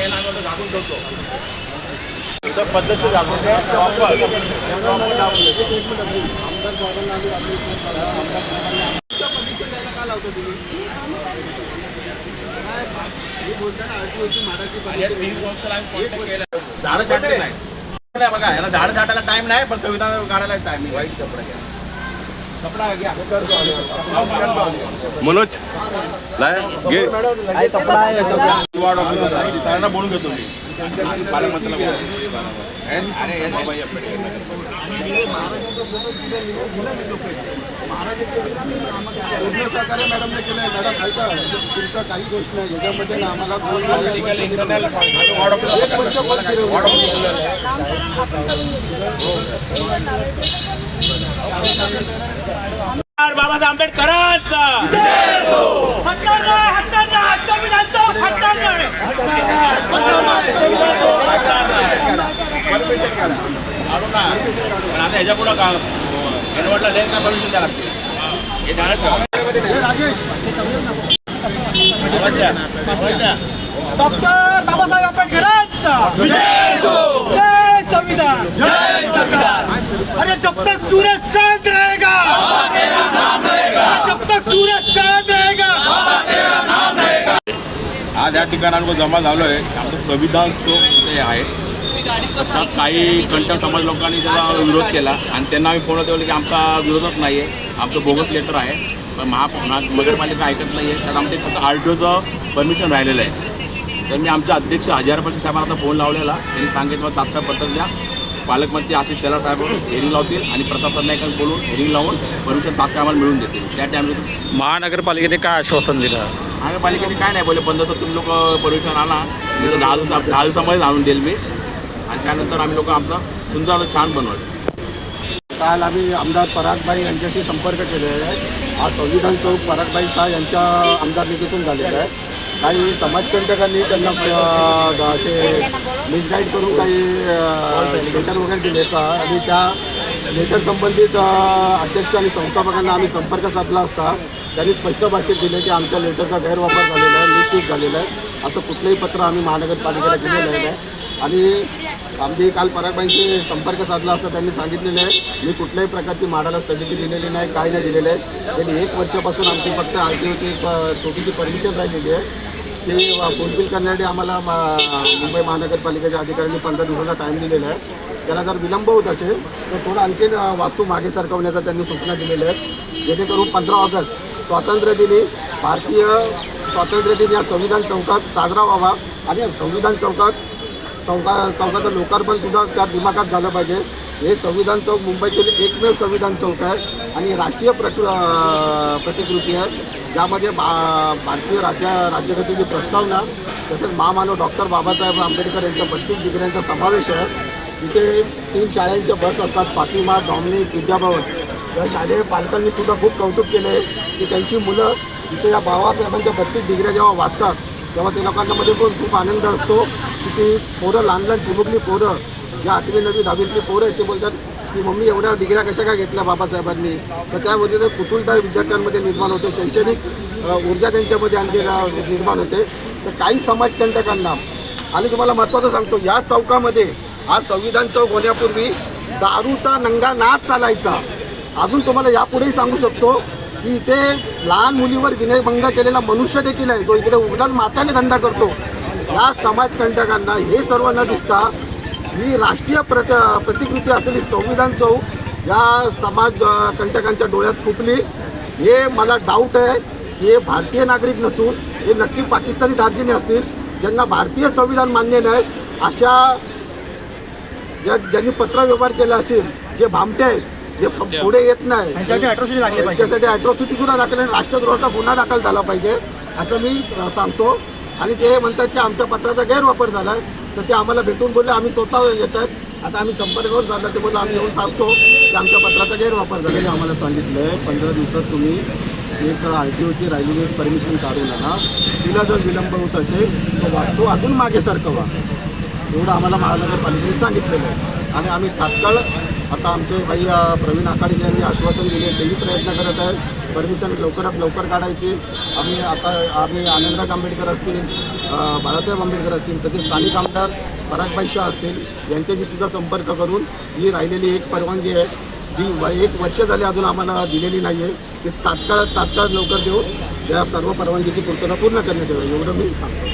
झाकून ठेवतो पद्धतशीर झाकून द्या झाडं छाटले नाही बघा याला झाडं छाटायला टाइम नाही पण संविधान काढायला टाइम वाईट कपडा घ्या कपडा घ्या मनोज घे कपडा बोलून घेतो मी पालकमंत्र्याला पूर्ण सहकार्य मॅडमने केलं आहे. मॅडम ऐका तुमचा काही गोष्ट नाही याच्यामध्ये ना आम्हाला एक वर्ष बाबासाहेब आंबेडकरांचा आता ह्याच्या पुढं का एनवर्डला लेट का परमिशन द्यायला लागते हे डॉक्टर बाबासाहेब आंबेडकरांचा जय संविधान जय संविधान. अरे जब तक सूरज चांद रहेगा जब तक सूरज चांद रहेगा. आज या ठिकाणी जमा झालोय आमचं संविधान चौक ते आहे. काही कंटक समाज लोकांनी त्याला विरोध केला आणि त्यांना आम्ही फोन ठेवलं की आमचा विरोधच नाही आहे, आमचं बोगस लेटर आहे पण नगरपालिका ऐकत नाही आहे. त्यात आमचे फक्त RTOचं परमिशन राहिलेलं आहे. तर मी आमच्या अध्यक्ष हजारपाशी साहेबांना आता फोन लावलेला. त्यांनी सांगितलं तात्काळ पत्र द्या, पालकमंत्री आशिष शेलार साहेब हेरिंग लावतील आणि प्रताप नाईकांना बोलून हेरिंग लावून परमिशन तात्काळ आम्हाला मिळून देतील. त्या टायमाला महानगरपालिकेने काय आश्वासन दिलं? महानगरपालिकेने काय नाही बोलले, 15 तर तुम्ही लोक परमिशन आणा, मी 10 दिवसामध्येच आणून देईल मी आणि त्यानंतर आम्ही लोक आमचा सुंदर छान बनवलं. काल आम्ही आमदार परागभाई यांच्याशी संपर्क केलेला आहे. आज संविधान चौक परागभाई शाह यांच्या आमदारकीतून झालेला आहे. काही समाजकंटकांनी त्यांना असे मिसगाईड करून काही लेटर वगैरे दिले आणि त्या लेटर संबंधित अध्यक्ष आणि संस्थापकांना आम्ही संपर्क साधला असता त्यांनी स्पष्ट भाषेत दिले की आमच्या लेटरचा गैरवापर झालेला आहे, मिसयूज झालेला आहे. असं कुठलंही पत्र आम्ही महानगरपालिकेला दिलेलं आहे आणि आम्ही काल परागबाईंशी संपर्क साधला असता त्यांनी सांगितलेलं आहे मी कुठल्याही प्रकारची माडाला स्थगिती दिलेली नाही, काय नाही दिलेलं आहे. त्यांनी 1 वर्षापासून आमची फक्त RTOची एक छोटीशी परमिशन राहिलेली आहे ती फुलफिल करण्यासाठी आम्हाला मुंबई महानगरपालिकेच्या अधिकाऱ्यांनी 15 दिवसाचा टाईम दिलेला आहे. त्याला जर विलंब होत असेल तर थोडं आणखीन वास्तू मागे सरकवण्याचा त्यांनी सूचना दिलेल्या आहेत जेणेकरून 15 ऑगस्ट स्वातंत्र्यदिनी भारतीय स्वातंत्र्य दिन या संविधान चौकात साजरा व्हावा आणि संविधान चौकाचं लोकार्पण सुद्धा त्या दिमागात झालं पाहिजे. हे संविधान चौक मुंबईतील एकमेव संविधान चौक आहे आणि राष्ट्रीय प्रतिकृती आहे ज्यामध्ये भारतीय राज्यघटनेची प्रस्तावना तसेच महामानव डॉक्टर बाबासाहेब आंबेडकर यांच्या 32 डिग्र्यांचा समावेश आहे. इथे 3 शाळांच्या बस असतात, फातिमा, डॉमिनिक, विद्याभवन. या शालेय पालकांनी सुद्धा खूप कौतुक केलं आहे की त्यांची मुलं इथे या बाबासाहेबांच्या 32 डिग्र्या जेव्हा वाचतात तेव्हा त्या लोकांमध्ये पण खूप आनंद असतो की ती पोरं लहान चिमुकली पोरं ज्या 8वी 9वी 10वीतली पोरं आहेत ते बोलतात की मम्मी एवढ्या डिग्र्या कशा काय घेतल्या बाबासाहेबांनी. तर त्यामध्ये तर कुतूहलता विद्यार्थ्यांमध्ये निर्माण होते, शैक्षणिक ऊर्जा त्यांच्यामध्ये आणखी निर्माण होते. तर काही समाजकंटकांना आणि तुम्हाला महत्त्वाचं सांगतो या चौकामध्ये आज संविधान चौक होण्यापूर्वी दारूचा नंगा नाच चालायचा. अजून तुम्हाला यापुढेही सांगू शकतो की इथे लहान मुलीवर विनयभंग केलेला मनुष्य देखील आहे जो इकडे उघड्या माथ्याने धंदा करतो. या समाजकंटकांना हे सर्व न दिसता ही राष्ट्रीय प्रतिकृती असलेली संविधान चौक या समाजकंटकांच्या डोळ्यात खुपली. हे मला डाऊट आहे की हे भारतीय नागरिक नसून हे नक्की पाकिस्तानी दार्जिने असतील ज्यांना भारतीय संविधान मान्य नाही. अशा ज्यांनी पत्रव्यवहार केला असेल जे भामटे आहेत जे पुढे येत नाही त्यांच्यासाठी ॲट्रॉसिटी सुद्धा दाखल आहे, राष्ट्रद्रोहाचा गुन्हा दाखल झाला पाहिजे असं मी सांगतो. आणि ते म्हणतात की आमच्या पत्राचा गैरवापर झाला आहे तर ते आम्हाला भेटून बोलले आम्ही स्वतः येत आहेत. आता आम्ही संपर्कावर साधला ते बोललो आम्ही येऊन सांगतो की आमच्या पत्राचा गैरवापर झालेला आम्हाला सांगितलं आहे 15 दिवसात तुम्ही एक RTOची राहिलेली परमिशन काढून आणा. तिला जर विलंब होत असेल तर वास्तू अजून मागे सरकवा एवढं आम्हाला महानगरपालिकेने सांगितलेलं आहे आणि आम्ही तात्काळ आता आमचे काही प्रवीण आखाडे यांनी आश्वासन दिले, तेही प्रयत्न करत आहेत परमिशन लवकरात लवकर काढायची. आम्ही आनंदराज आंबेडकर असतील, बाळासाहेब आंबेडकर असतील, तसेच स्थानिक आमदार परागभाई शाह असतील यांच्याशी सुद्धा संपर्क करून ही राहिलेली एक परवानगी आहे जी 1 वर्ष झाली अजून आम्हाला दिलेली नाही आहे, ते तात्काळ लवकर देऊन या सर्व परवानगीची पूर्तता पूर्ण करण्यात यावी एवढं मी सांगतो.